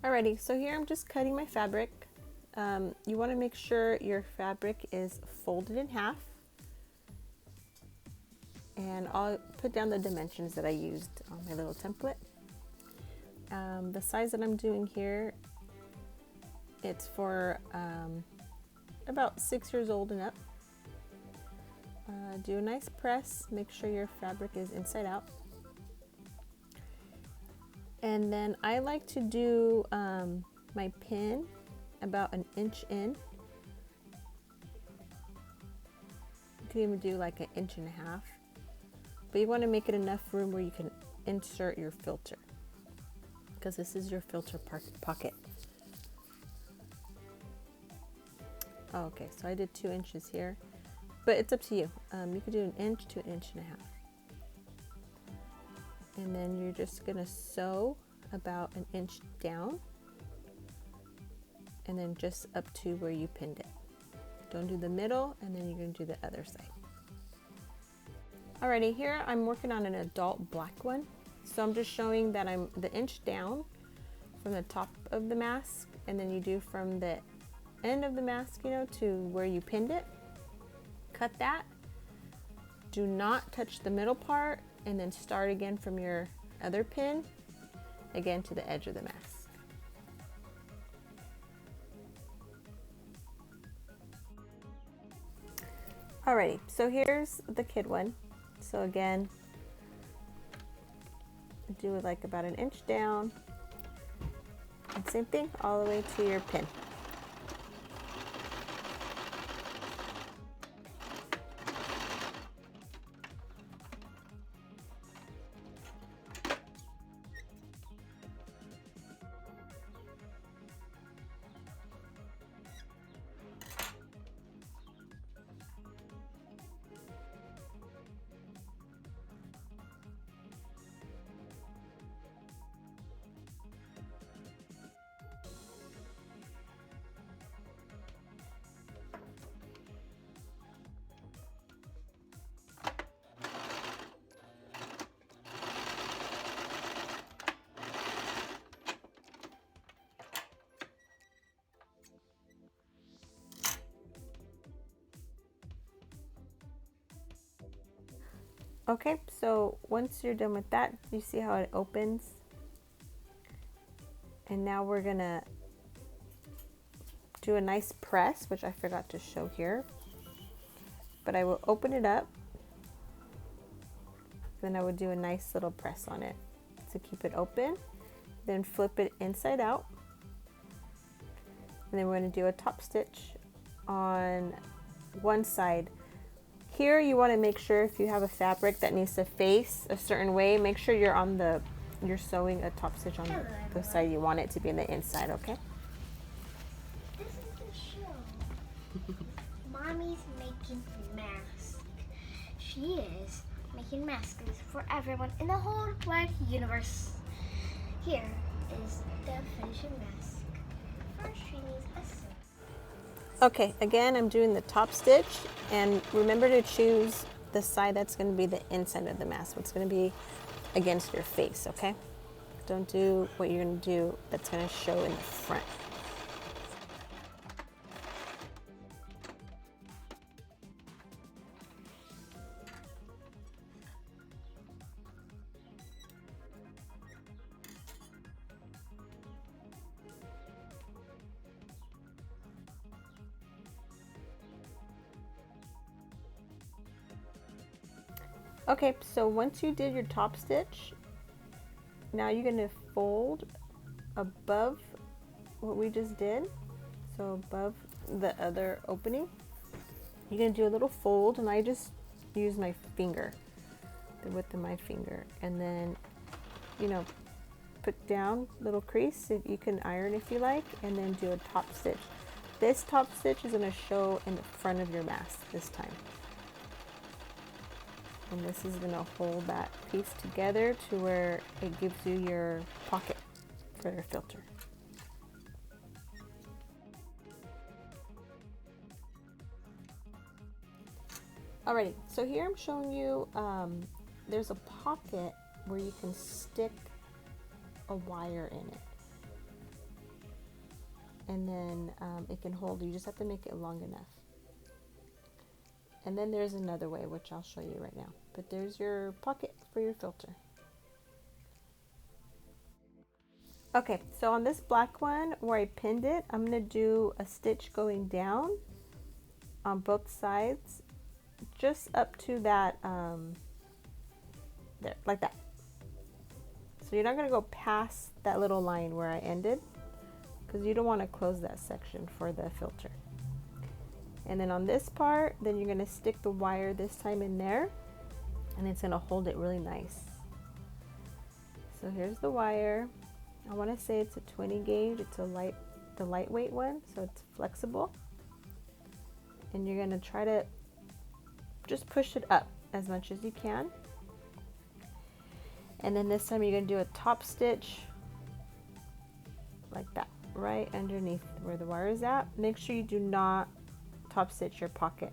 Alrighty, so here I'm just cutting my fabric. You want to make sure your fabric is folded in half. And I'll put down the dimensions that I used on my little template. The size that I'm doing here, it's for about 6 years old and up. Do a nice press, make sure your fabric is inside out. And then I like to do my pin about 1 inch in. You can even do like 1.5 inches. But you want to make it enough room where you can insert your filter, because this is your filter pocket. Okay, so I did 2 inches here, but it's up to you. You could do 1 inch to 1.5 inches. And then you're just gonna sew about 1 inch down, and then just up to where you pinned it. Don't do the middle, and then you're gonna do the other side. Alrighty, here I'm working on an adult black one. So I'm just showing that I'm the inch down from the top of the mask, and then you do from the end of the mask, you know, to where you pinned it. Cut that. Do not touch the middle part, and then start again from your other pin, again to the edge of the mask. Alrighty, so here's the kid one. So again, do it like about 1 inch down, and same thing all the way to your pin. Okay, so once you're done with that, you see how it opens? And now we're gonna do a nice press, which I forgot to show here. But I will open it up, then I would do a nice little press on it to keep it open. Then flip it inside out. And then we're gonna do a top stitch on one side. Here you want to make sure if you have a fabric that needs to face a certain way, make sure you're sewing a top stitch on the side you want it to be in the inside, okay? This is the show. Mommy's making masks. She is making masks for everyone in the whole wide universe. Here is the finishing mask. First she needs a seam. Okay, again, I'm doing the top stitch, and remember to choose the side that's going to be the inside of the mask, what's going to be against your face, okay? Don't do what you're going to do that's going to show in the front. Okay, so once you did your top stitch, now you're going to fold above what we just did, so above the other opening. You're going to do a little fold, and I just use my finger, the width of my finger, and then, you know, put down little crease. If you can iron if you like, and then do a top stitch. This top stitch is going to show in the front of your mask this time. And this is going to hold that piece together to where it gives you your pocket for your filter. Alrighty, so here I'm showing you there's a pocket where you can stick a wire in it. and then it can hold. You just have to make it long enough. And then there's another way, which I'll show you right now. But there's your pocket for your filter. Okay, so on this black one where I pinned it, I'm gonna do a stitch going down on both sides, just up to that, there, like that. So you're not gonna go past that little line where I ended, because you don't want to close that section for the filter. And then on this part, then you're gonna stick the wire this time in there, and it's gonna hold it really nice. So here's the wire. I want to say it's a 20 gauge. It's the lightweight one, so it's flexible. And you're gonna try to just push it up as much as you can. And then this time you're gonna do a top stitch like that, right underneath where the wire is at. Make sure you do not top stitch your pocket.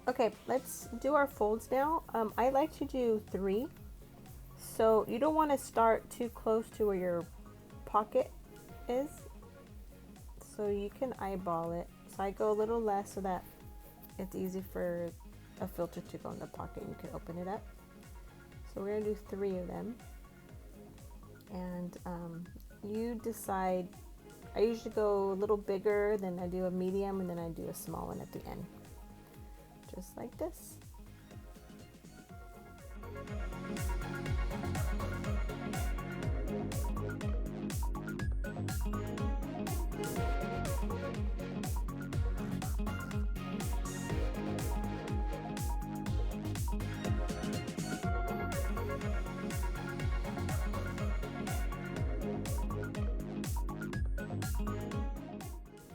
Okay, let's do our folds now. I like to do 3. So you don't want to start too close to where your pocket is. So you can eyeball it. So I go a little less so that it's easy for a filter to go in the pocket and you can open it up. So we're going to do 3 of them. And you decide. I usually go a little bigger, then I do a medium, and then I do a small one at the end. Just like this.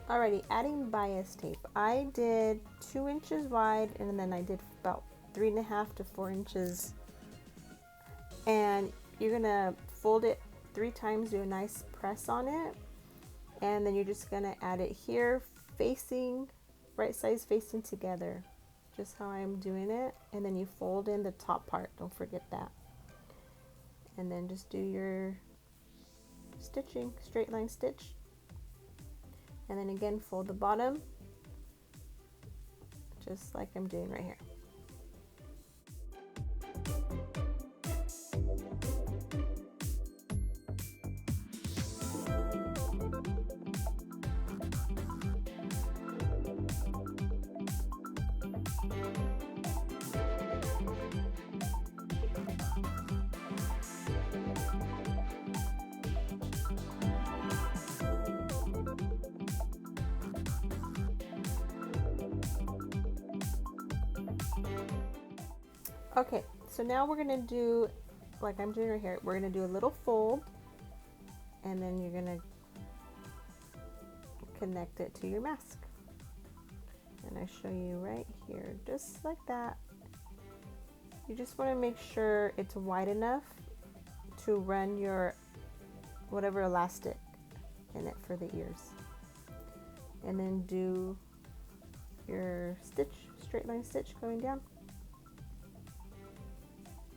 Alrighty, adding bias tape. I did 2 inches wide, and then I did about 3.5 to 4 inches. And you're gonna fold it 3 times, do a nice press on it, and then you're just gonna add it here, facing, right sides facing together, just how I'm doing it. And then you fold in the top part, don't forget that. And then just do your stitching, straight line stitch. And then again, fold the bottom, just like I'm doing right here. Okay, so now we're gonna do, like I'm doing right here, we're gonna do a little fold, and then you're gonna connect it to your mask. And I show you right here, just like that. You just wanna make sure it's wide enough to run your whatever elastic in it for the ears. And then do your stitch, straight line stitch going down.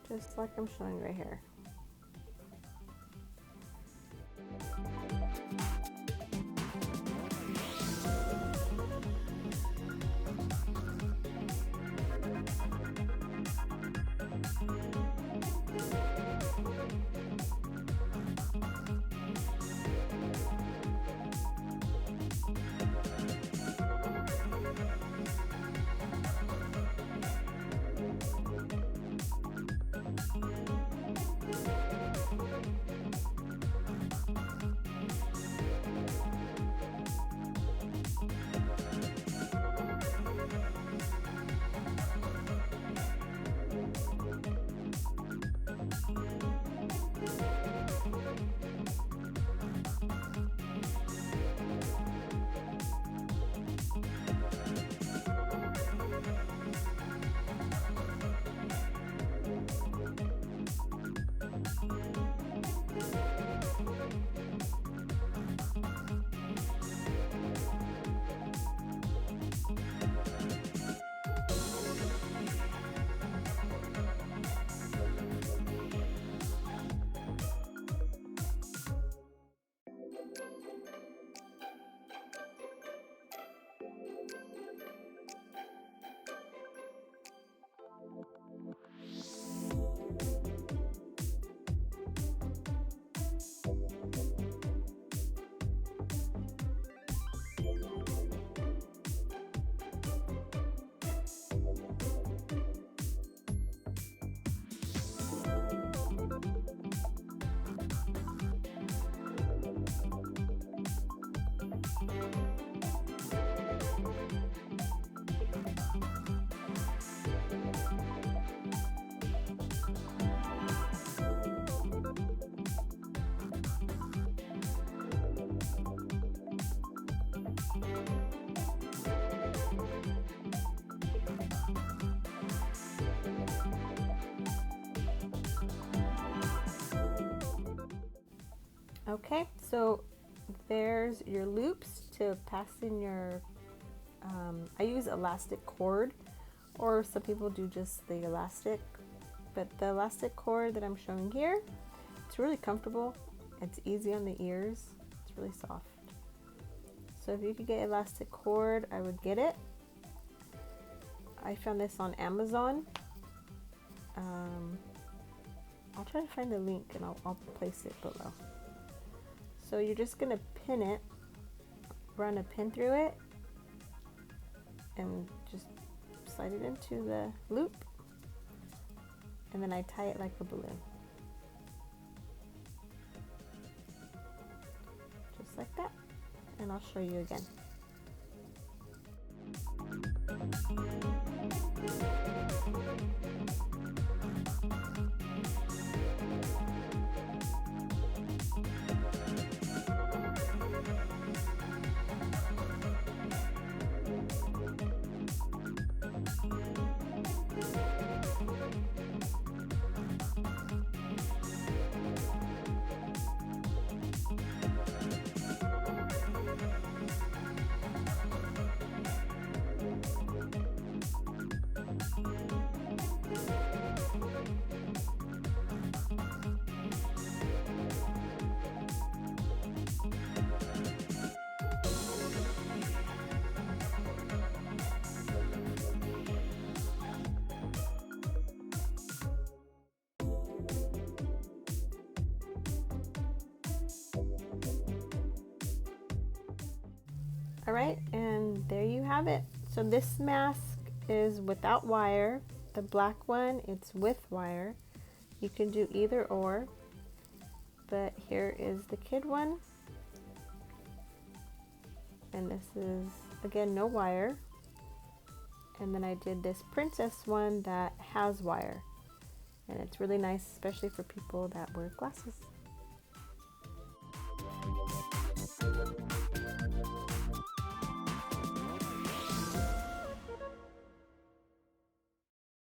Just like I'm showing right here. Okay, so there's your loops to pass in your, I use elastic cord, or some people do just the elastic, but the elastic cord that I'm showing here, it's really comfortable, it's easy on the ears, it's really soft. So if you could get elastic cord, I would get it. I found this on Amazon. I'll try to find the link and I'll place it below. So you're just gonna pin it, run a pin through it, and just slide it into the loop, and then I tie it like a balloon. Just like that. And I'll show you again. All right, and there you have it. So this mask is without wire. The black one, it's with wire. You can do either or, but here is the kid one. And this is, again, no wire. And then I did this princess one that has wire. And it's really nice, especially for people that wear glasses.